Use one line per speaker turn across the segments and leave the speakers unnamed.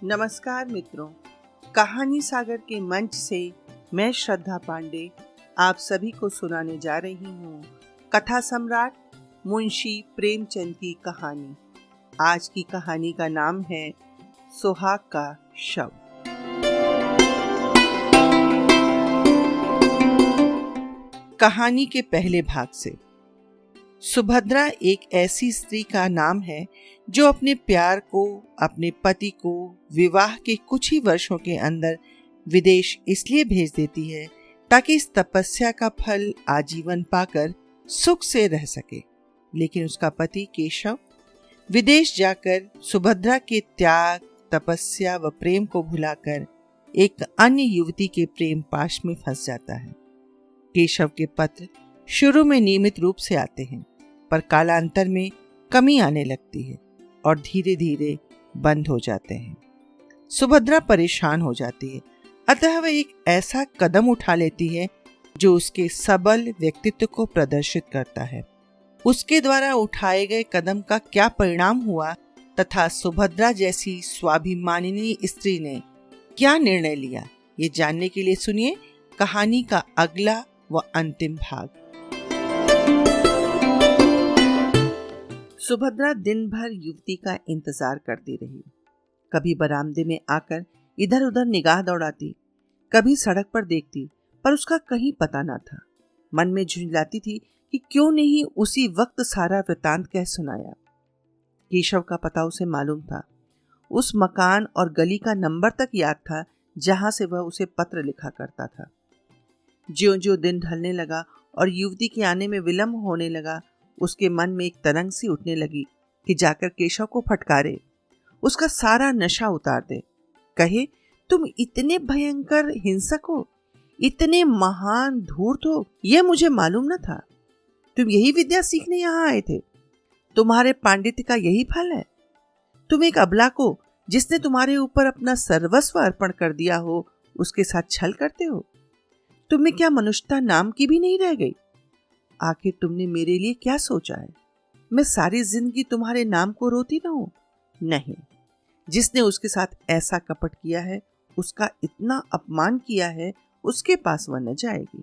नमस्कार मित्रों, कहानी सागर के मंच से मैं श्रद्धा पांडे आप सभी को सुनाने जा रही हूँ कथा सम्राट मुंशी प्रेमचंद की कहानी। आज की कहानी का नाम है सुहाग का शव। कहानी के पहले भाग से। सुभद्रा एक ऐसी स्त्री का नाम है जो अपने प्यार को, अपने पति को विवाह के कुछ ही वर्षों के अंदर विदेश इसलिए भेज देती है ताकि इस तपस्या का फल आजीवन पाकर सुख से रह सके। लेकिन उसका पति केशव विदेश जाकर सुभद्रा के त्याग, तपस्या व प्रेम को भुलाकर एक अन्य युवती के प्रेम पाश में फंस जाता है। केशव के पत्र शुरू में नियमित रूप से आते हैं, पर कालांतर में कमी आने लगती है और धीरे धीरे बंद हो जाते हैं। सुभद्रा परेशान हो जाती है, अतः वह एक ऐसा कदम उठा लेती है जो उसके सबल व्यक्तित्व को प्रदर्शित करता है। उसके द्वारा उठाए गए कदम का क्या परिणाम हुआ तथा सुभद्रा जैसी स्वाभिमानिनी स्त्री ने क्या निर्णय लिया, ये जानने के लिए सुनिए कहानी का अगला व अंतिम भाग। सुभद्रा दिन भर युवती का इंतजार करती रही। कभी बरामदे में आकर इधर उधर निगाह दौड़ाती, कभी सड़क पर देखती, पर उसका कहीं पता न था। मन में झुंझलाती थी कि क्यों नहीं उसी वक्त सारा वृतांत कह सुनाया। केशव का पता उसे मालूम था, उस मकान और गली का नंबर तक याद था जहां से वह उसे पत्र लिखा करता था। ज्यों ज्यों दिन ढलने लगा और युवती के आने में विलंब होने लगा, उसके मन में एक तरंग सी उठने लगी कि जाकर केशव को फटकारे, उसका सारा नशा उतार दे, कहे तुम इतने भयंकर हिंसक हो, इतने महान धूर्त हो, यह मुझे मालूम न था। तुम यही विद्या सीखने यहाँ आए थे? तुम्हारे पांडित्य का यही फल है? तुम एक अबला को, जिसने तुम्हारे ऊपर अपना सर्वस्व अर्पण कर दिया हो, उसके साथ छल करते हो? तुम्हें क्या मनुष्यता नाम की भी नहीं रह गई? आखिर तुमने मेरे लिए क्या सोचा है? मैं सारी जिंदगी तुम्हारे नाम को रोती रहूं? नहीं, जिसने उसके साथ ऐसा कपट किया है, उसका इतना अपमान किया है, उसके पास वह न जाएगी।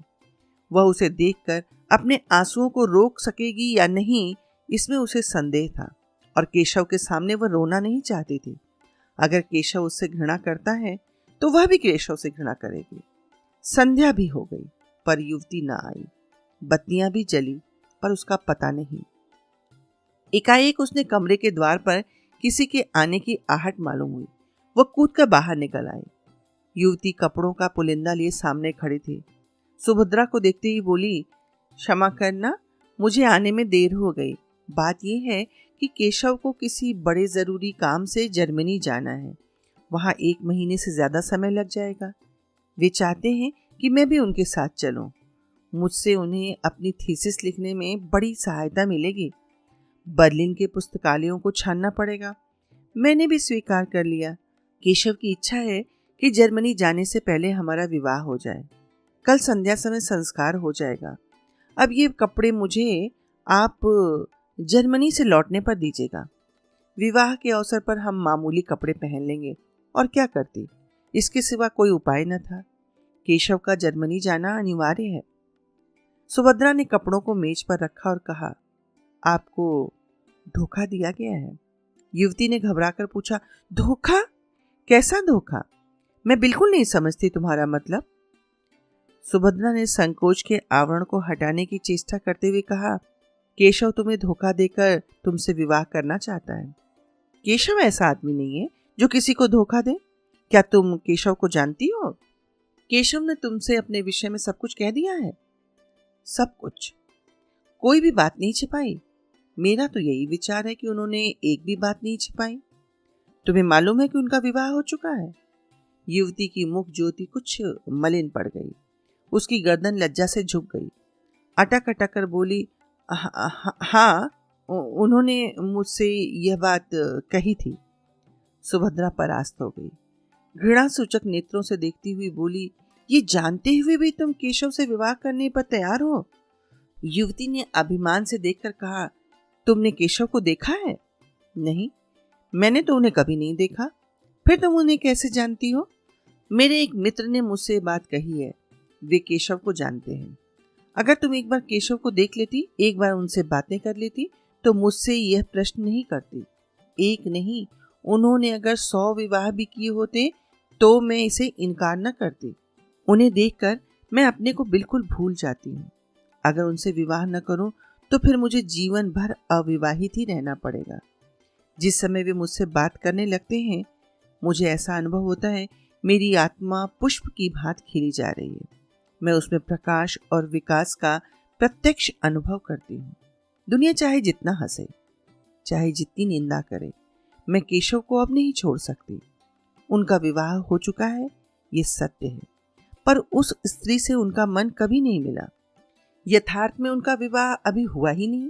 वह उसे देखकर अपने आंसुओं को रोक सकेगी या नहीं, इसमें उसे संदेह था, और केशव के सामने वह रोना नहीं चाहती थी। अगर केशव उससे घृणा करता है तो वह भी केशव से घृणा करेगी। संध्या भी हो गई, पर युवती न आई। बत्तियां भी जली, पर उसका पता नहीं। एकाएक उसने कमरे के द्वार पर किसी के आने की आहट मालूम हुई। वह कूदकर बाहर निकल आई। युवती कपड़ों का पुलिंदा लिए सामने खड़ी थी। सुभद्रा को देखते ही बोली, क्षमा करना, मुझे आने में देर हो गई। बात यह है कि केशव को किसी बड़े जरूरी काम से जर्मनी जाना है। वहां 1 महीने से ज्यादा समय लग जाएगा। वे चाहते हैं कि मैं भी उनके साथ चलूं। मुझसे उन्हें अपनी थीसिस लिखने में बड़ी सहायता मिलेगी। बर्लिन के पुस्तकालयों को छानना पड़ेगा। मैंने भी स्वीकार कर लिया। केशव की इच्छा है कि जर्मनी जाने से पहले हमारा विवाह हो जाए। कल संध्या समय संस्कार हो जाएगा। अब ये कपड़े मुझे आप जर्मनी से लौटने पर दीजिएगा। विवाह के अवसर पर हम मामूली कपड़े पहन लेंगे, और क्या करती, इसके सिवा कोई उपाय न था। केशव का जर्मनी जाना अनिवार्य है। सुभद्रा ने कपड़ों को मेज पर रखा और कहा, आपको धोखा दिया गया है। युवती ने घबराकर पूछा, धोखा? कैसा धोखा? मैं बिल्कुल नहीं समझती तुम्हारा मतलब। सुभद्रा ने संकोच के आवरण को हटाने की चेष्टा करते हुए कहा, केशव तुम्हें धोखा देकर तुमसे विवाह करना चाहता है। केशव ऐसा आदमी नहीं है जो किसी को धोखा दे। क्या तुम केशव को जानती हो? केशव ने तुमसे अपने विषय में सब कुछ कह दिया है? सब कुछ, कोई भी बात नहीं छिपाई। मेरा तो यही विचार है कि उन्होंने एक भी बात नहीं छिपाई। तुम्हें मालूम है कि उनका विवाह हो चुका है? युवती की मुख ज्योति कुछ मलिन पड़ गई। उसकी गर्दन लज्जा से झुक गई। अटक अटक कर बोली, हाँ, उन्होंने मुझसे यह बात कही थी। सुभद्रा परास्त हो गई। घृणा सूचक नेत्रों से देखती हुई बोली, ये जानते हुए भी तुम केशव से विवाह करने पर तैयार हो? युवती ने अभिमान से देखकर कहा, तुमने केशव को देखा है? नहीं, मैंने तो उन्हें कभी नहीं देखा। फिर तुम उन्हें कैसे जानती हो? मेरे एक मित्र ने मुझसे बात कही है। वे केशव को जानते हैं। अगर तुम एक बार केशव को देख लेती, एक बार उनसे बातें कर लेती, तो मुझसे यह प्रश्न नहीं करती। एक नहीं, उन्होंने अगर 100 विवाह भी किए होते तो मैं इसे इनकार न करती। उन्हें देखकर मैं अपने को बिल्कुल भूल जाती हूँ। अगर उनसे विवाह न करूं तो फिर मुझे जीवन भर अविवाहित ही रहना पड़ेगा। जिस समय वे मुझसे बात करने लगते हैं, मुझे ऐसा अनुभव होता है मेरी आत्मा पुष्प की भांति खिली जा रही है। मैं उसमें प्रकाश और विकास का प्रत्यक्ष अनुभव करती हूँ। दुनिया चाहे जितना हंसे, चाहे जितनी निंदा करे, मैं केशव को अब नहीं छोड़ सकती। उनका विवाह हो चुका है, ये सत्य है, पर उस स्त्री से उनका मन कभी नहीं मिला। यथार्थ में उनका विवाह अभी हुआ ही नहीं।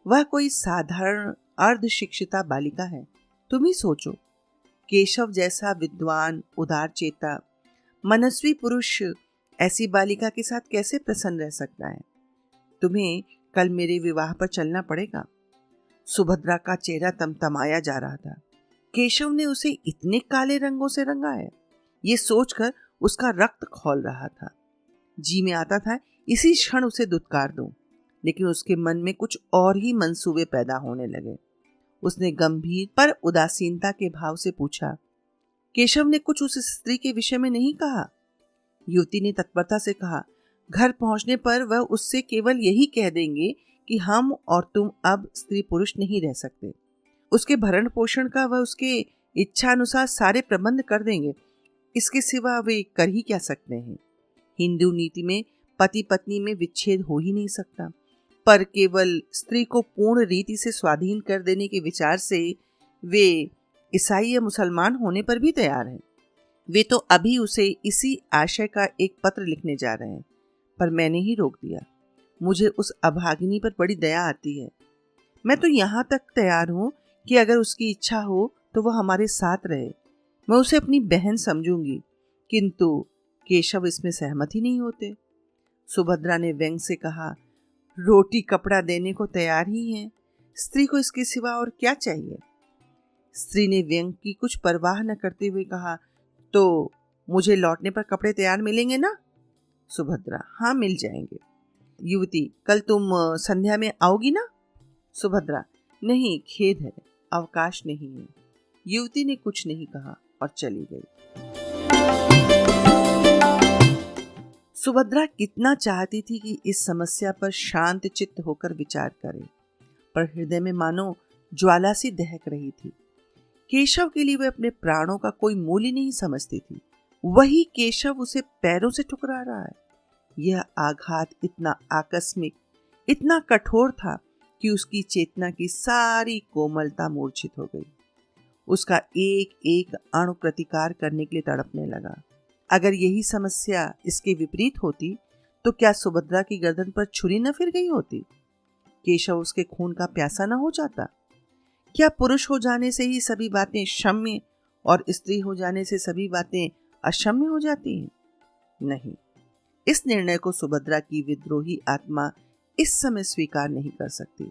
वह कोई साधारण अर्ध शिक्षिता बालिका है। तुम ही सोचो, केशव जैसा विद्वान, उदारचेता, मनस्वी पुरुष ऐसी बालिका के साथ कैसे प्रसन्न रह सकता है? तुम्हें कल मेरे विवाह पर चलना पड़ेगा। सुभद्रा का चेहरा तमतमाया जा रहा था। केशव ने उसे इतने काले रंगों से रंगा है, ये सोचकर उसका रक्त खौल रहा था। जी में आता था इसी क्षण उसे दुत्कार दूं, लेकिन उसके मन में कुछ और ही मंसूबे पैदा होने लगे। उसने गंभीर पर उदासीनता के भाव से पूछा, केशव ने कुछ उस स्त्री के विषय में नहीं कहा? युवती ने तत्परता से कहा, घर पहुंचने पर वह उससे केवल यही कह देंगे कि हम और तुम अब स्त्री पुरुष नहीं रह सकते। उसके भरण पोषण का वह उसके इच्छा अनुसार सारे प्रबंध कर देंगे। इसके सिवा वे कर ही क्या सकते हैं? हिंदू नीति में पति पत्नी में विच्छेद हो ही नहीं सकता, पर केवल स्त्री को पूर्ण रीति से स्वाधीन कर देने के विचार से वे ईसाई या मुसलमान होने पर भी तैयार हैं। वे तो अभी उसे इसी आशय का एक पत्र लिखने जा रहे हैं, पर मैंने ही रोक दिया। मुझे उस अभागिनी पर बड़ी दया आती है। मैं तो यहाँ तक तैयार हूँ कि अगर उसकी इच्छा हो तो वह हमारे साथ रहे। मैं उसे अपनी बहन समझूंगी, किंतु केशव इसमें सहमत ही नहीं होते। सुभद्रा ने व्यंग से कहा, रोटी कपड़ा देने को तैयार ही हैं, स्त्री को इसके सिवा और क्या चाहिए? स्त्री ने व्यंग की कुछ परवाह न करते हुए कहा, तो मुझे लौटने पर कपड़े तैयार मिलेंगे ना? सुभद्रा, हाँ मिल जाएंगे। युवती, कल तुम संध्या में आओगी ना? सुभद्रा, नहीं, खेद है, अवकाश नहीं है। युवती ने कुछ नहीं कहा और चली गई। सुभद्रा कितना चाहती थी कि इस समस्या पर शांत चित्त होकर विचार करे, पर हृदय में मानो ज्वाला सी दहक रही थी। केशव के लिए वह अपने प्राणों का कोई मूल्य नहीं समझती थी। वही केशव उसे पैरों से ठुकरा रहा है। यह आघात इतना आकस्मिक, इतना कठोर था कि उसकी चेतना की सारी कोमलता मूर्छित हो गई। उसका एक एक अणु प्रतिकार करने के लिए तड़पने लगा। अगर यही समस्या इसके विपरीत होती तो क्या सुभद्रा की गर्दन पर छुरी न फिर गई होती? केशव उसके खून का प्यासा न हो जाता? क्या पुरुष हो जाने से ही सभी बातें क्षम्य और स्त्री हो जाने से सभी बातें अक्षम्य हो जाती हैं? नहीं, इस निर्णय को सुभद्रा की विद्रोही आत्मा इस समय स्वीकार नहीं कर सकती।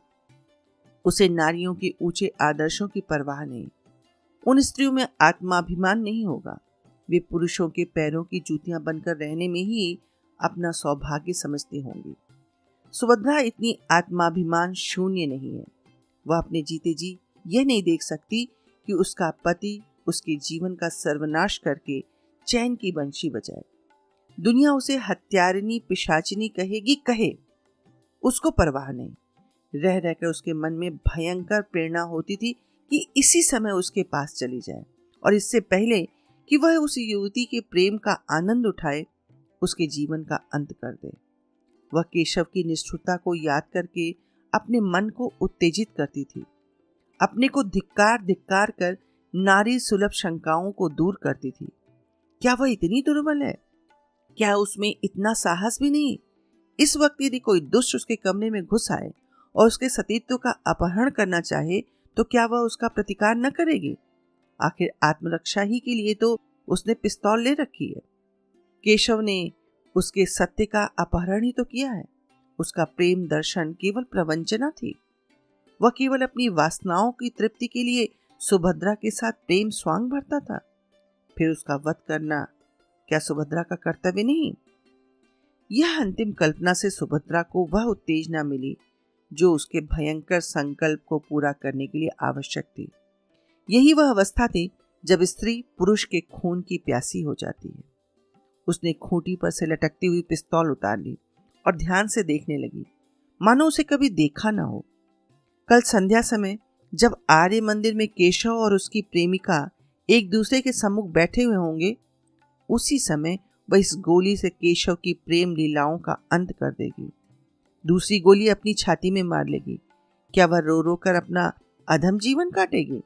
उसे नारियों के ऊंचे आदर्शों की परवाह नहीं। उन स्त्रियों में आत्माभिमान नहीं होगा। वे पुरुषों के पैरों की जूतियां बनकर रहने में ही अपना सौभाग्य समझती होंगी। सुभद्रा इतनी आत्माभिमान शून्य नहीं है। वह अपने जीते जी यह नहीं देख सकती कि उसका पति उसके जीवन का सर्वनाश करके चैन की बंशी बजाए। दुनिया उसे हत्यारिनी, पिशाचिनी कहेगी, कहे, उसको परवाह नहीं। रह रहकर उसके मन में भयंकर प्रेरणा होती थी कि इसी समय उसके पास चली जाए और इससे पहले कि वह उस युवती के प्रेम का आनंद उठाए, उसके जीवन का अंत कर दे। वह केशव की निष्ठुरता को याद करके अपने मन को उत्तेजित करती थी। अपने को धिक्कार धिक्कार कर नारी सुलभ शंकाओं को दूर करती थी। क्या वह इतनी दुर्बल है? क्या उसमें इतना साहस भी नहीं? इस वक्त यदि कोई दुष्ट उसके कमरे में घुस आए और उसके सतीत्व का अपहरण करना चाहे तो क्या वह उसका प्रतिकार न करेगी? आखिर आत्मरक्षा ही के लिए तो उसने पिस्तौल ले रखी है। केशव ने उसके सत्य का अपहरण ही तो किया है। उसका प्रेम दर्शन केवल प्रवंचना थी। वह केवल अपनी वासनाओं की तृप्ति के लिए सुभद्रा के साथ प्रेम स्वांग भरता था। फिर उसका वध करना क्या सुभद्रा का कर्तव्य नहीं? यह अंतिम कल्पना से सुभद्रा को वह उत्तेजना मिली जो उसके भयंकर संकल्प को पूरा करने के लिए आवश्यक थी। यही वह अवस्था थी जब स्त्री पुरुष के खून की प्यासी हो जाती है। उसने खूंटी पर से लटकती हुई पिस्तौल उतार ली और ध्यान से देखने लगी, मानो उसे कभी देखा ना हो। कल संध्या समय जब आर्य मंदिर में केशव और उसकी प्रेमिका एक दूसरे के सम्मुख बैठे हुए होंगे, उसी समय वह इस गोली से केशव की प्रेम लीलाओं का अंत कर देगी। दूसरी गोली अपनी छाती में मार लेगी। क्या वह रो रो कर अपना अधम जीवन काटेगी?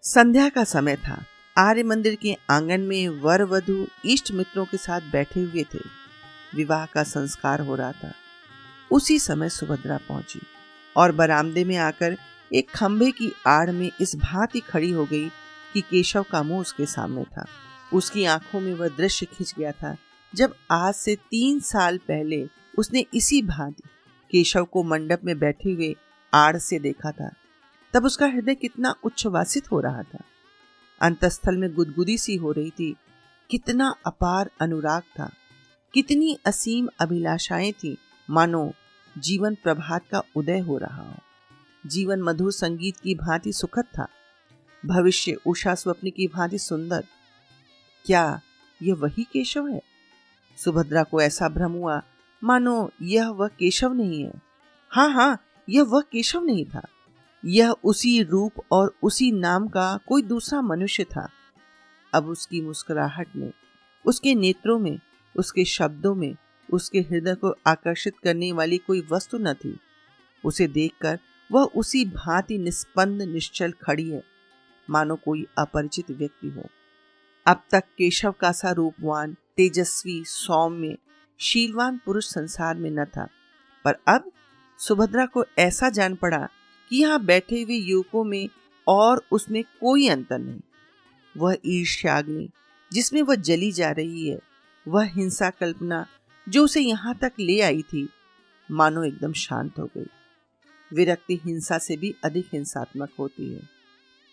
संध्या का समय था। आर्य मंदिर के आंगन में वर वधू इष्ट मित्रों के साथ बैठे हुए थे। विवाह का संस्कार हो रहा था। उसी समय सुभद्रा पहुंची और बरामदे में आकर एक खंभे की आड़ में इस भांति खड़ी हो गई कि केशव का मुंह उसके सामने था। उसकी आंखों में वह दृश्य खिंच गया था जब आज से 3 साल पहले उसने इसी भांति केशव को मंडप में बैठे हुए आड़ से देखा था। तब उसका हृदय कितना उच्छ्वासित हो रहा था, अंतस्थल में गुदगुदी सी हो रही थी। कितना अपार अनुराग था, कितनी असीम अभिलाषाएं थी, मानो जीवन प्रभात का उदय हो रहा हो। जीवन मधुर संगीत की भांति सुखद था, भविष्य उषा स्वप्न की भांति सुंदर। क्या यह वही केशव है? सुभद्रा को ऐसा भ्रम हुआ मानो यह वह केशव नहीं है। हाँ, यह वह केशव नहीं था। यह उसी रूप और उसी नाम का कोई दूसरा मनुष्य था। अब उसकी मुस्कुराहट में, उसके नेत्रों में, उसके शब्दों में, उसके हृदय को आकर्षित करने वाली कोई वस्तु न थी। उसे देखकर वह उसी भांति निस्पंद निश्चल खड़ी है, मानो कोई अपरिचित व्यक्ति हो। अब तक केशव का सा रूपवान, तेजस्वी, सौम्य, शीलवान पुरुष संसार में न था, पर अब सुभद्रा को ऐसा जान पड़ा कि यहाँ बैठे हुए युवकों में और उसमें कोई अंतर नहीं। वह ईर्ष्याग्नि जिसमें वह जली जा रही है, वह हिंसा कल्पना जो उसे यहाँ तक ले आई थी, मानो एकदम शांत हो गई। विरक्ति हिंसा से भी अधिक हिंसात्मक होती है।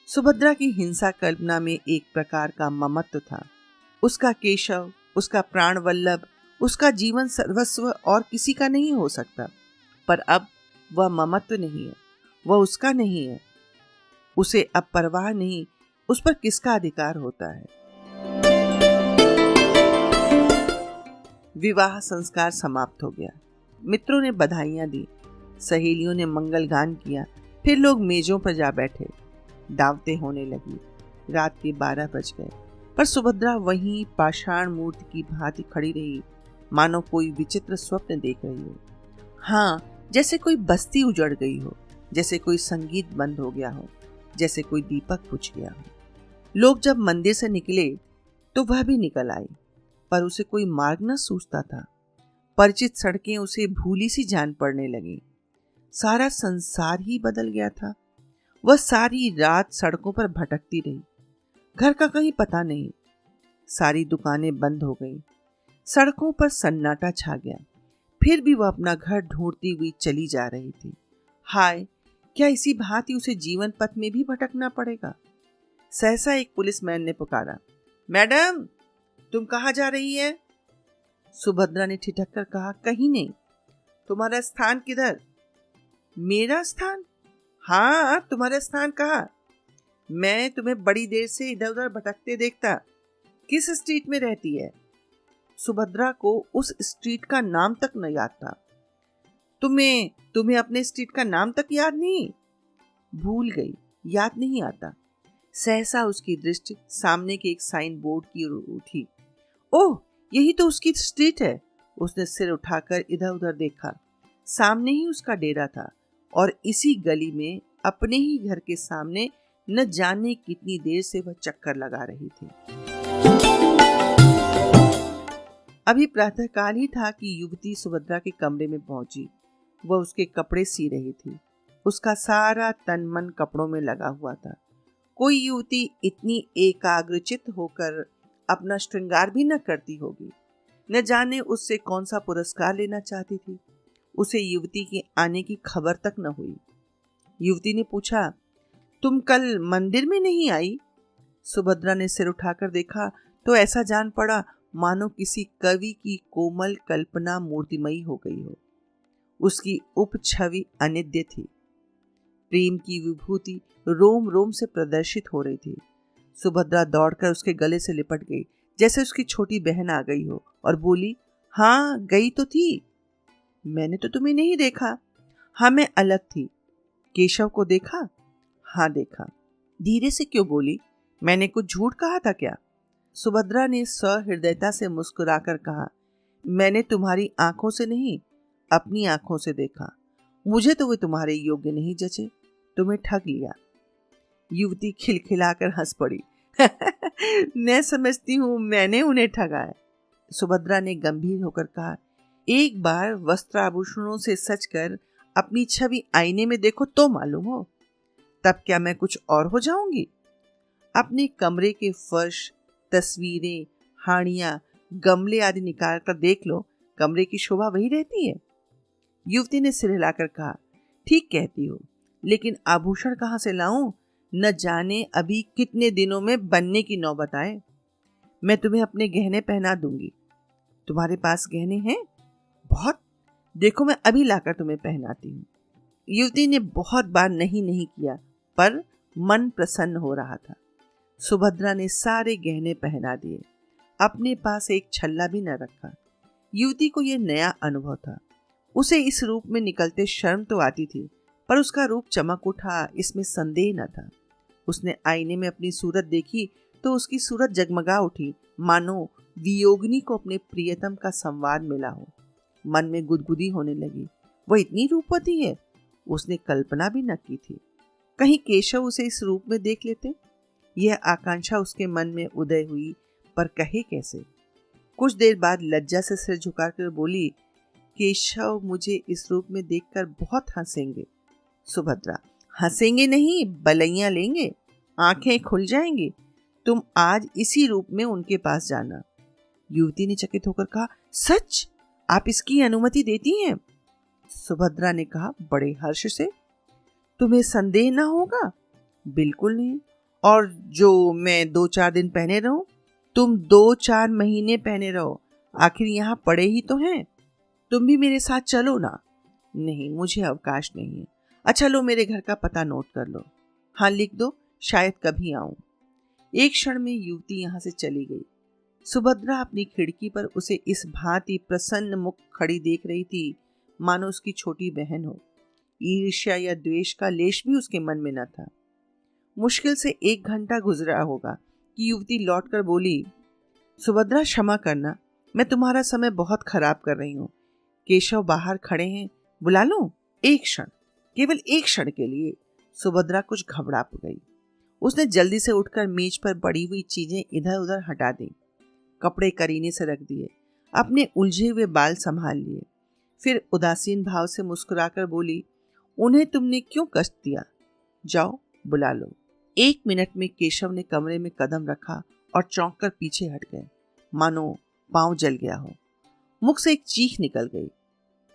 सुभद्रा की हिंसा कल्पना में एक प्रकार का ममत्व था। उसका केशव, उसका प्राण वल्लभ, उसका जीवन सर्वस्व और किसी का नहीं हो सकता। पर अब वह ममत्व नहीं है, वह उसका नहीं है। उसे अब परवाह नहीं, उस पर किसका अधिकार होता है। विवाह संस्कार समाप्त हो गया। मित्रों ने बधाइयां दी, सहेलियों ने मंगल गान किया, फिर लोग मेजों पर जा बैठे। दावतें होने लगी। रात के 12 बज गए, पर सुभद्रा वहीं पाषाण मूर्ति की भांति खड़ी रही, मानो कोई विचित्र स्वप्न देख रही हो। हाँ, जैसे कोई बस्ती उजड़ गई हो, जैसे कोई संगीत बंद हो गया हो, जैसे कोई दीपक बुझ गया हो। लोग जब मंदिर से निकले तो वह भी निकल आई, पर उसे कोई मार्ग न सूझता था। परिचित सड़कें उसे भूली सी जान पड़ने लगी। सारा संसार ही बदल गया था। वह सारी रात सड़कों पर भटकती रही। घर का कहीं पता नहीं। सारी दुकानें बंद हो गईं। सड़कों पर सन्नाटा छा गया। फिर भी वह अपना घर ढूंढती हुई चली जा रही थी। हाय, क्या इसी भांति उसे जीवन पथ में भी भटकना पड़ेगा? सहसा एक पुलिसमैन ने पुकारा, मैडम, तुम कहाँ जा रही है? सुभद्रा ने ठिठक कर कहा, कहीं नहीं। तुम्हारा स्थान किधर? मेरा स्थान? हाँ, तुम्हारा स्थान कहाँ? मैं तुम्हें बड़ी देर से इधर उधर भटकते देखता। किस स्ट्रीट में रहती है? सुभद्रा को उस स्ट्रीट का नाम तक न याद था। तुम्हें अपने स्ट्रीट का नाम तक याद नहीं? भूल गई, याद नहीं आता। सहसा उसकी दृष्टि सामने के एक साइन बोर्ड की ओर उठी। ओह, यही तो उसकी स्ट्रीट है। उसने सिर उठाकर इधर उधर देखा। सामने ही उसका डेरा था और इसी गली में अपने ही घर के सामने न जाने कितनी देर से वह चक्कर लगा रही थी। अभी प्रातःकाल ही था कि युवती सुभद्रा के कमरे में पहुंची। वह उसके कपड़े सी रही थी। उसका सारा तन मन कपड़ों में लगा हुआ था। कोई युवती इतनी एकाग्रचित होकर अपना श्रृंगार भी न करती होगी। न जाने उससे कौन सा पुरस्कार लेना चाहती थी। उसे युवती के आने की खबर तक न हुई। युवती ने पूछा, तुम कल मंदिर में नहीं आई? सुभद्रा ने सिर उठाकर देखा तो ऐसा जान पड़ा मानो किसी कवि की कोमल कल्पना मूर्तिमयी हो गई हो। उसकी उपछवि अनिद्य थी। प्रेम की विभूति रोम रोम से प्रदर्शित हो रही थी। सुभद्रा दौड़कर उसके गले से लिपट गई, जैसे उसकी छोटी बहन आ गई हो, और बोली, हाँ गई तो थी। मैंने तो तुम्हें नहीं देखा। हाँ मैं अलग थी। केशव को देखा? हाँ देखा। धीरे से क्यों बोली? मैंने कुछ झूठ कहा था क्या? सुभद्रा ने सहृदयता से मुस्कुराकर कहा, मैंने तुम्हारी आंखों से नहीं, अपनी आंखों से देखा। मुझे तो वे तुम्हारे योग्य नहीं जचे। तुम्हें ठग लिया। युवती खिलखिलाकर हंस पड़ी। मैं समझती हूं मैंने उन्हें ठगा है। सुभद्रा ने गंभीर होकर कहा, एक बार वस्त्र आभूषणों से सजकर अपनी छवि आईने में देखो तो मालूम हो। तब क्या मैं कुछ और हो जाऊंगी? अपने कमरे के फर्श, तस्वीरें, हाड़ियां, गमले आदि निकाल कर देख लो, कमरे की शोभा वही रहती है। युवती ने सिर हिलाकर कहा, ठीक कहती हो, लेकिन आभूषण कहाँ से लाऊं? न जाने अभी कितने दिनों में बनने की नौबत आए। मैं तुम्हें अपने गहने पहना दूंगी। तुम्हारे पास गहने हैं? बहुत। देखो मैं अभी लाकर तुम्हें पहनाती हूँ। युवती ने बहुत बार नहीं नहीं किया, पर मन प्रसन्न हो रहा था। सुभद्रा ने सारे गहने पहना दिए। अपने पास एक छल्ला भी न रखा। युवती को यह नया अनुभव था। उसे इस रूप में निकलते शर्म तो आती थी, पर उसका रूप चमक उठा, इसमें संदेह न था। उसने आईने में अपनी सूरत देखी तो उसकी सूरत जगमगा उठी, मानो वियोगिनी को अपने प्रियतम का संवाद मिला हो। मन में गुदगुदी होने लगी। वह इतनी रूपवती है, उसने कल्पना भी न की थी। कहीं केशव उसे इस रूप में देख लेते? यह आकांक्षा उसके मन में उदय हुई, पर कहे कैसे? कुछ देर बाद लज्जा से सिर झुकाकर बोली, केशव मुझे इस रूप में देखकर बहुत हंसेंगे। सुभद्रा, हंसेंगे नहीं, बलैया लेंगे, आंखें खुल जाएंगी। तुम आज इसी रूप में उनके पास जाना। युवती ने चकित होकर कहा, सच? आप इसकी अनुमति देती हैं? सुभद्रा ने कहा बड़े हर्ष से। तुम्हें संदेह ना होगा? बिल्कुल नहीं। और जो मैं 2-4 दिन पहने रहूं? तुम 2-4 महीने पहने रहो, आखिर यहाँ पड़े ही तो हैं। तुम भी मेरे साथ चलो ना। नहीं, मुझे अवकाश नहीं है। अच्छा लो, मेरे घर का पता नोट कर लो। हाँ लिख दो, शायद कभी आऊं। एक क्षण में युवती यहाँ से चली गई। सुभद्रा अपनी खिड़की पर उसे इस भांति प्रसन्न मुख खड़ी देख रही थी, मानो उसकी छोटी बहन हो। ईर्ष्या या द्वेष का लेश भी उसके मन में न था। मुश्किल से 1 घंटा गुजरा होगा कि युवती लौटकर बोली, सुभद्रा क्षमा करना, मैं तुम्हारा समय बहुत खराब कर रही हूँ। केशव बाहर खड़े हैं, बुला लूं? एक क्षण, केवल एक क्षण के लिए। सुभद्रा कुछ घबरा गई। उसने जल्दी से उठकर मेज पर पड़ी हुई चीजें इधर उधर हटा दी, कपड़े करीने से रख दिए, अपने उलझे हुए बाल संभाल लिए। फिर उदासीन भाव से मुस्कुराकर बोली, उन्हें तुमने क्यों कष्ट दिया? जाओ बुला लो। 1 मिनट में केशव ने कमरे में कदम रखा और चौंक कर पीछे हट गए, मानो पांव जल गया हो। मुख से एक चीख निकल गई।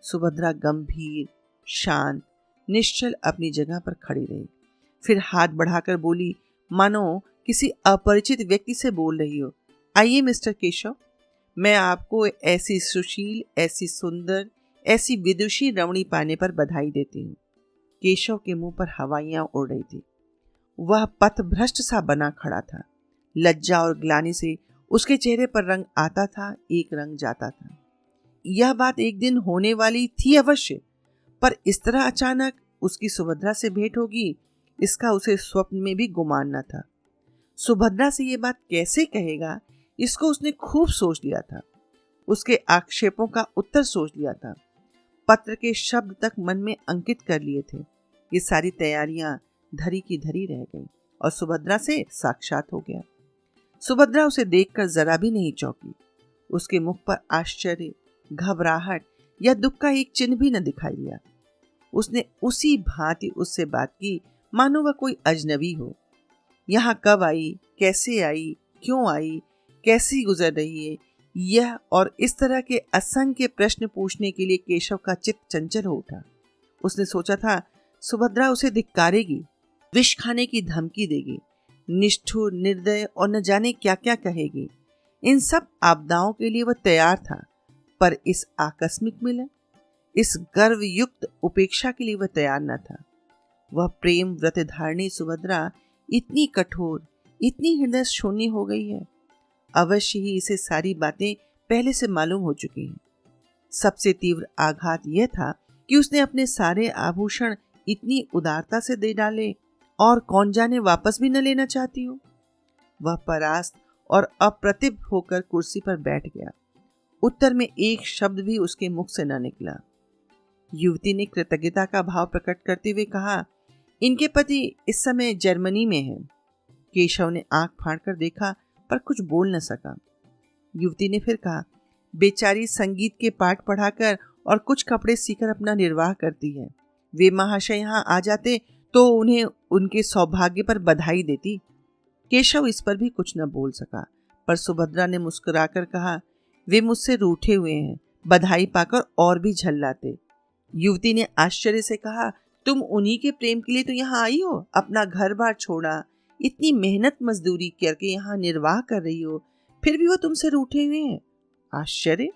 सुभद्रा गंभीर, शांत, निश्चल अपनी जगह पर खड़ी रही। फिर हाथ बढ़ाकर बोली, मानो किसी अपरिचित व्यक्ति से बोल रही हो, आइए मिस्टर केशव, मैं आपको ऐसी सुशील, ऐसी सुंदर, ऐसी विदुषी रमणी पाने पर बधाई देती हूँ। केशव के मुंह पर हवाइयां उड़ रही थी। वह पथभ्रष्ट सा बना खड़ा था। लज्जा और ग्लानि से उसके चेहरे पर रंग आता था, एक रंग जाता था। यह बात एक दिन होने वाली थी अवश्य, पर इस तरह अचानक उसकी सुभद्रा से भेंट होगी, इसका उसे स्वप्न में भी गुमान न था। सुभद्रा से ये बात कैसे कहेगा, इसको उसने खूब सोच लिया था। उसके आक्षेपों का उत्तर सोच लिया था। पत्र के शब्द तक मन में अंकित कर लिए थे। ये सारी तैयारियां धरी की धरी रह गई और सुभद्रा से साक्षात हो गया। सुभद्रा उसे देखकर जरा भी नहीं चौंकी। उसके मुख पर आश्चर्य, घबराहट या दुख का एक चिन्ह भी न दिखाई दिया। उसने उसी भांति उससे बात की, मानो वह कोई अजनबी हो। यहाँ कब आई, कैसे आई, क्यों आई, कैसी गुजर रही है, यह और इस तरह के असंख्य प्रश्न पूछने के लिए केशव का चित्त चंचल हो उठा। उसने सोचा था सुभद्रा उसे धिक्कारेगी, विष खाने की धमकी देगी, निष्ठुर, निर्दय और न जाने क्या क्या कहेगी। इन सब आपदाओं के लिए वह तैयार था, पर इस आकस्मिक मिलन, इस गर्व युक्त उपेक्षा के लिए वह तैयार न था। वह प्रेम व्रतधारिणी सुभद्रा इतनी कठोर, इतनी हृदय शून्य हो गई है। अवश्य ही इसे सारी बातें पहले से मालूम हो चुकी हैं। सबसे तीव्र आघात यह था कि उसने अपने सारे आभूषण इतनी उदारता से दे डाले और कौन जाने वापस भी न लेना चाहती हो। वह परास्त और अप्रतिभ होकर कुर्सी पर बैठ गया। उत्तर में एक शब्द भी उसके मुख से न निकला। युवती ने कृतज्ञता का भाव प्रकट करते हुए कहा, इनके पति इस समय जर्मनी में हैं। केशव ने आंख फाड़कर देखा पर कुछ बोल न सका। युवती ने फिर कहा, बेचारी संगीत के पाठ पढ़ाकर और कुछ कपड़े सीकर अपना निर्वाह करती है। वे महाशय यहाँ आ जाते तो उन्हें उनके सौभाग्य पर बधाई देती। केशव इस पर भी कुछ न बोल सका, पर सुभद्रा ने मुस्कुराकर कहा, वे मुझसे रूठे हुए हैं, बधाई पाकर और भी झल्लाते। युवती ने आश्चर्य से कहा, तुम उन्हीं के प्रेम के लिए तो यहाँ आई हो, अपना घर बार छोड़ा, इतनी मेहनत मजदूरी करके यहाँ निर्वाह कर रही हो, फिर भी वो तुमसे रूठे हुए हैं। आश्चर्य?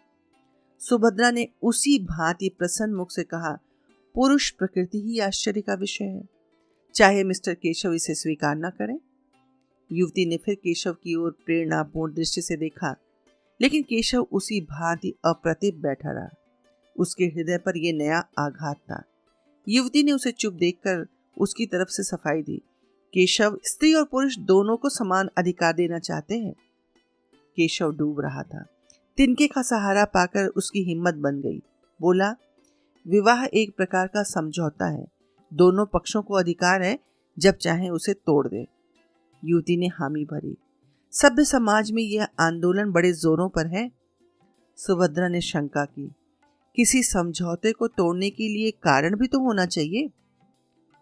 सुभद्रा ने उसी भांति प्रसन्न मुख से कहा, पुरुष प्रकृति ही आश्चर्य का विषय है, चाहे मिस्टर केशव इसे स्वीकार न करें। युवती ने फिर केशव की ओर प्रेरणापूर्ण दृष्टि से देखा, लेकिन केशव उसी भांति अप्रतिभ बैठा रहा। उसके हृदय पर यह नया आघात था। युवती ने उसे चुप देखकर उसकी तरफ से सफाई दी। केशव स्त्री और पुरुष दोनों को समान अधिकार देना चाहते हैं। केशव डूब रहा था। तिनके का सहारा पाकर उसकी हिम्मत बन गई। बोला, विवाह एक प्रकार का समझौता है, दोनों पक्षों को अधिकार है जब चाहे उसे तोड़ दे। युवती ने हामी भरी। सभ्य समाज में यह आंदोलन बड़े जोरों पर है। सुभद्रा ने शंका की, किसी समझौते को तोड़ने के लिए कारण भी तो होना चाहिए।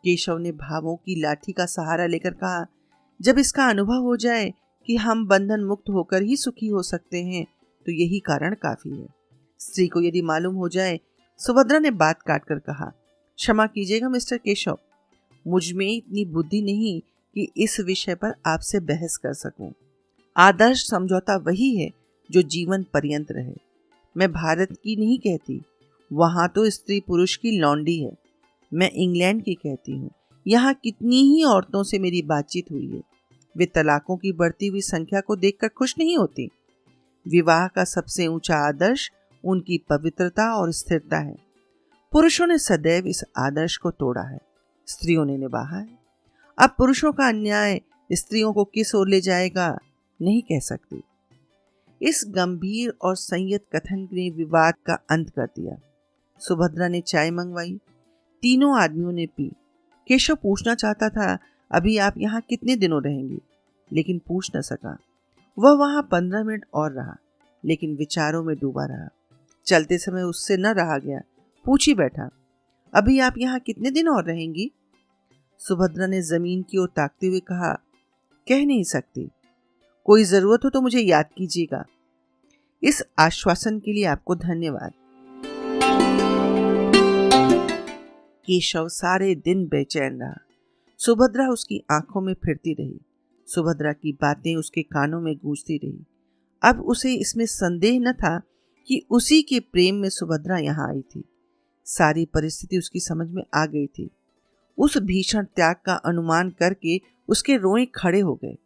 केशव ने भावों की लाठी का सहारा लेकर कहा, जब इसका अनुभव हो जाए कि हम बंधन मुक्त होकर ही सुखी हो सकते हैं तो यही कारण काफी है। स्त्री को यदि मालूम हो जाए। सुभद्रा ने बात काटकर कहा, क्षमा कीजिएगा मिस्टर केशव, मुझ में इतनी बुद्धि नहीं कि इस विषय पर आपसे बहस कर सकूं। आदर्श समझौता वही है जो जीवन पर्यंत रहे। मैं भारत की नहीं कहती, वहां तो स्त्री पुरुष की लौंडी है। मैं इंग्लैंड की कहती हूँ। यहाँ कितनी ही औरतों से मेरी बातचीत हुई है, वे तलाकों की बढ़ती हुई संख्या को देखकर खुश नहीं होती। विवाह का सबसे ऊंचा आदर्श उनकी पवित्रता और स्थिरता है। पुरुषों ने सदैव इस आदर्श को तोड़ा है, स्त्रियों ने निभाया है। अब पुरुषों का अन्याय स्त्रियों को किस ओर ले जाएगा नहीं कह सकती। इस गंभीर और संयत कथन ने विवाद का अंत कर दिया। सुभद्रा ने चाय मंगवाई। तीनों आदमियों ने पी। केशव पूछना चाहता था, अभी आप यहाँ कितने दिनों रहेंगी, लेकिन पूछ न सका। वह वहां 15 मिनट और रहा, लेकिन विचारों में डूबा रहा। चलते समय उससे न रहा गया, पूछ ही बैठा, अभी आप यहाँ कितने दिन और रहेंगी? सुभद्रा ने जमीन की ओर ताकते हुए कहा, कह नहीं सकती, कोई जरूरत हो तो मुझे याद कीजिएगा। इस आश्वासन के लिए आपको धन्यवाद। केशव सारे दिन बेचैन रहा। सुभद्रा उसकी आंखों में फिरती रही। सुभद्रा की बातें उसके कानों में गूंजती रही। अब उसे इसमें संदेह न था कि उसी के प्रेम में सुभद्रा यहाँ आई थी। सारी परिस्थिति उसकी समझ में आ गई थी। उस भीषण त्याग का अनुमान करके उसके रोए खड़े हो गए।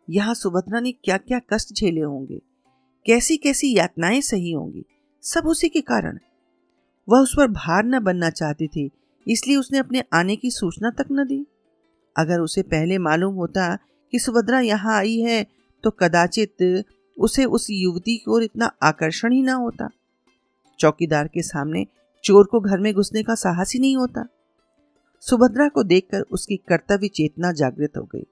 यहाँ सुभद्रा ने क्या क्या कष्ट झेले होंगे, कैसी कैसी यातनाएं सही होंगी, सब उसी के कारण। वह उस पर भार न बनना चाहती थी, इसलिए उसने अपने आने की सूचना तक न दी। अगर उसे पहले मालूम होता कि सुभद्रा यहाँ आई है तो कदाचित उसे उस युवती की ओर इतना आकर्षण ही ना होता। चौकीदार के सामने चोर को घर में घुसने का साहस ही नहीं होता। सुभद्रा को देखकर उसकी कर्तव्य चेतना जागृत हो गई।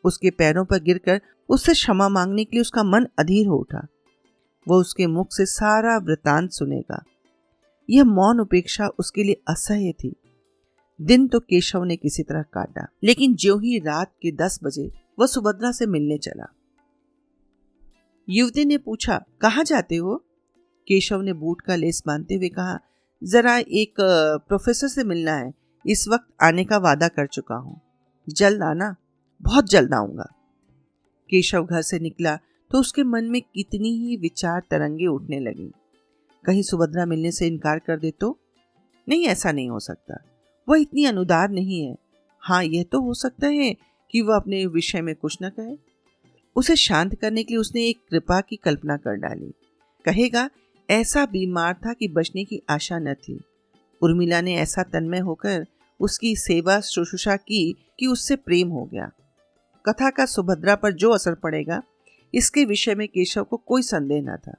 उसके पैरों पर गिरकर उससे क्षमा मांगने के लिए उसका मन अधीर हो उठा। वह उसके मुख से सारा वृतांत सुनेगा। यह मौन उपेक्षा उसके लिए असह्य थी। दिन तो केशव ने किसी तरह काटा, लेकिन ज्यों ही रात के 10 बजे वह सुभद्रा से मिलने चला। युवती ने पूछा, कहाँ जाते हो? केशव ने बूट का लेस बांधते हुए कहा, जरा एक प्रोफेसर से मिलना है, इस वक्त आने का वादा कर चुका हूँ। जल्द आना, बहुत जल्द आऊंगा। केशव घर से निकला तो उसके मन में कितनी ही विचार तरंगे उठने लगी। कहीं सुभद्रा मिलने से इनकार कर दे तो? नहीं, ऐसा नहीं हो सकता। वह इतनी अनुदार नहीं है। हाँ, यह तो हो सकता है कि वह अपने विषय में कुछ न कहे। उसे शांत करने के लिए उसने एक कृपा की कल्पना कर डाली। कहेगा ऐसा बीमार था कि बचने की आशा न थी। उर्मिला ने ऐसा तन्मय होकर उसकी सेवा शुश्रूषा की कि उससे प्रेम हो गया। कथा का सुभद्रा पर जो असर पड़ेगा, इसके विषय में केशव को कोई संदेह न था।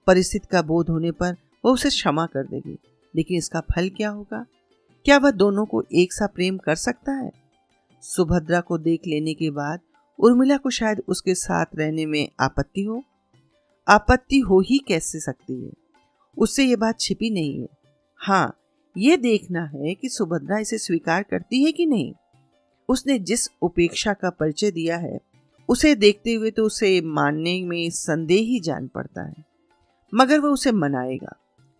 परिस्थिति का बोध होने पर वह उसे क्षमा कर देगी, लेकिन इसका फल क्या होगा? क्या वह दोनों को एक सा प्रेम कर सकता है? सुभद्रा को देख लेने के बाद उर्मिला को शायद उसके साथ रहने में आपत्ति हो। आपत्ति हो ही कैसे सकती है? उससे ये बात छिपी नहीं है। हाँ, ये देखना है कि सुभद्रा इसे स्वीकार करती है कि नहीं। उसने जिस उपेक्षा का परिचय दिया है, उसे देखते हुए तो उसे मानने में संदेह ही जान पड़ता है। मगर वह उसे मनाएगा,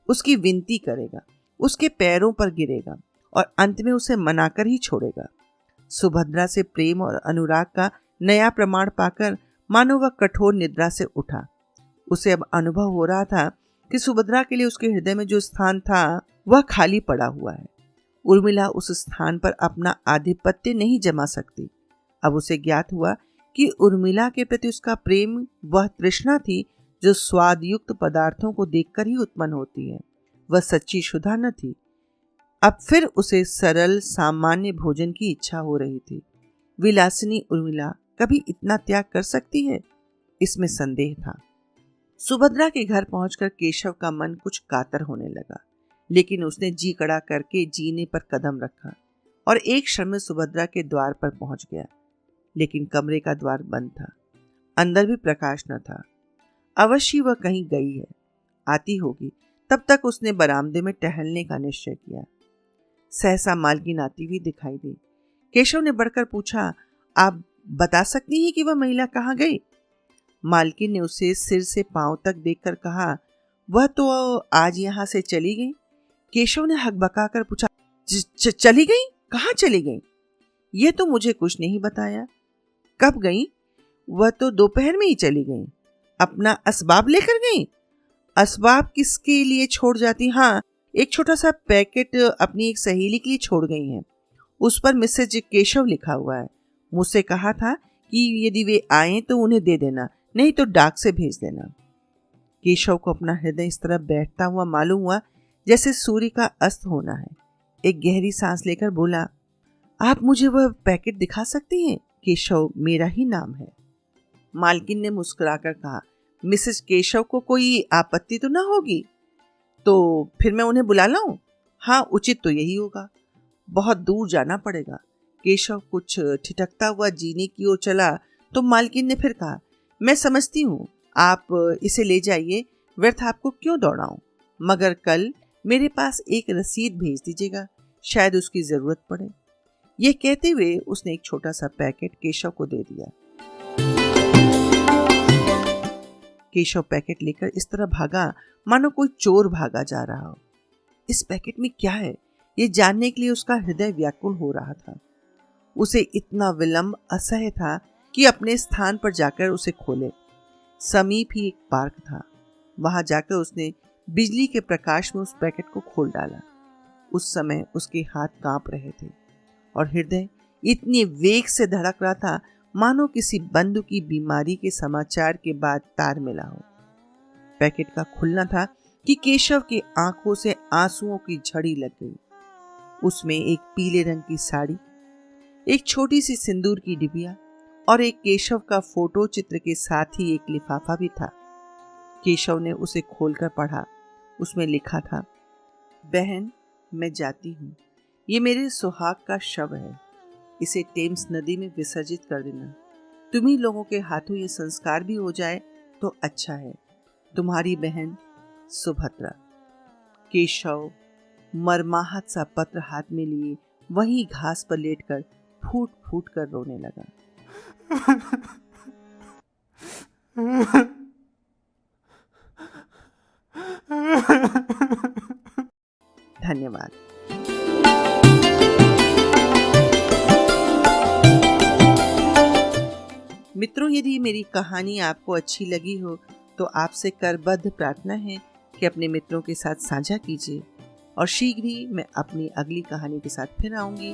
उसकी विनती करेगा, उसके पैरों पर गिरेगा और अंत में उसे मनाकर ही छोड़ेगा। सुभद्रा से प्रेम और अनुराग का नया प्रमाण पाकर मानो वह कठोर निद्रा से उठा। उसे अब अनुभव हो रहा था कि सुभद्रा के लिए उसके हृदय में जो स्थान था वह खाली पड़ा हुआ है। उर्मिला उस स्थान पर अपना आधिपत्य नहीं जमा सकती। अब उसे ज्ञात हुआ कि उर्मिला के प्रति उसका प्रेम वह तृष्णा थी जो स्वादयुक्त पदार्थों को देखकर ही उत्पन्न होती है। वह सच्ची क्षुधा न थी। अब फिर उसे सरल सामान्य भोजन की इच्छा हो रही थी। विलासिनी उर्मिला कभी इतना त्याग कर सकती है? इसमें संदेह था। सुभद्रा के घर पहुंचकर केशव का मन कुछ कातर होने लगा, लेकिन उसने जी कड़ा करके जीने पर कदम रखा और एक क्षण में सुभद्रा के द्वार पर पहुंच गया। लेकिन कमरे का द्वार बंद था, अंदर भी प्रकाश न था। अवश्य वह कहीं गई है, आती होगी। तब तक उसने बरामदे में टहलने का निश्चय किया। सहसा मालकिन आती हुई दिखाई दी। केशव ने बढ़कर पूछा, आप बता सकती हैं कि वह महिला कहाँ गई? मालकिन ने उसे सिर से पांव तक देखकर कहा, वह तो आज यहाँ से चली गई। केशव ने हकबकाकर पूछा, चली गई? कहाँ चली गई? ये तो मुझे कुछ नहीं बताया। कब गई? वह तो दोपहर में ही चली गई। अपना असबाब लेकर गई? असबाब किसके लिए छोड़ जाती? हाँ, एक छोटा सा पैकेट अपनी एक सहेली के लिए छोड़ गई हैं। उस पर मिसेज केशव लिखा हुआ है। मुझसे कहा था कि यदि वे आए तो उन्हें दे देना, नहीं तो डाक से भेज देना। केशव को अपना हृदय इस तरह बैठता हुआ मालूम हुआ जैसे सूर्य का अस्त होना है। एक गहरी सांस लेकर बोला, आप मुझे वह पैकेट दिखा सकती हैं? केशव मेरा ही नाम है। मालकिन ने मुस्कुराकर कहा, मिसेस केशव को कोई आपत्ति तो ना होगी? तो फिर मैं उन्हें बुला लाऊं? हाँ, उचित तो यही होगा। बहुत दूर जाना पड़ेगा। केशव कुछ ठिठकता हुआ जीने की ओर चला तो मालकिन ने फिर कहा, मैं समझती हूँ, आप इसे ले जाइए, व्यर्थ आपको क्यों दौड़ाऊं। मगर कल मेरे पास एक रसीद भेज दीजिएगा, शायद उसकी जरूरत पड़े। यह कहते हुए उसने एक छोटा सा पैकेट केशव को दे दिया। केशव पैकेट लेकर इस तरह भागा मानो कोई चोर भागा जा रहा हो। इस पैकेट में क्या है, ये जानने के लिए उसका हृदय व्याकुल हो रहा था। उसे इतना विलंब असह्य था कि अपने स्थान पर जाकर उसे खोले। समीप ही एक पार्क था। वहां जाकर उसने बिजली के प्रकाश में उस पैकेट को खोल डाला। उस समय उसके हाथ कांप रहे थे और हृदय इतनी वेग से धड़क रहा था मानो किसी बंधु की बीमारी के समाचार के बाद तार मिला हो। पैकेट का खुलना था कि केशव की आंखों से आंसुओं की झड़ी लग गई। उसमें एक पीले रंग की साड़ी, एक छोटी सी सिंदूर की डिबिया और एक केशव का फोटो चित्र के साथ ही एक लिफाफा भी था। केशव ने उसे खोलकर पढ़ा। उसमें लिखा था, बहन, मैं जाती हूँ। ये मेरे सुहाग का शव है। इसे टेम्स नदी में विसर्जित कर देना। तुम्ही लोगों के हाथों ये संस्कार भी हो जाए तो अच्छा है। तुम्हारी बहन सुभद्रा। केशव मरमाहत सा पत्र हाथ में लिए वहीं घास पर लेटकर फूट फूट कर रोने लगा। धन्यवाद। मित्रों, यदि मेरी कहानी आपको अच्छी लगी हो तो आपसे करबद्ध प्रार्थना है कि अपने मित्रों के साथ साझा कीजिए और शीघ्र ही मैं अपनी अगली कहानी के साथ फिर आऊंगी।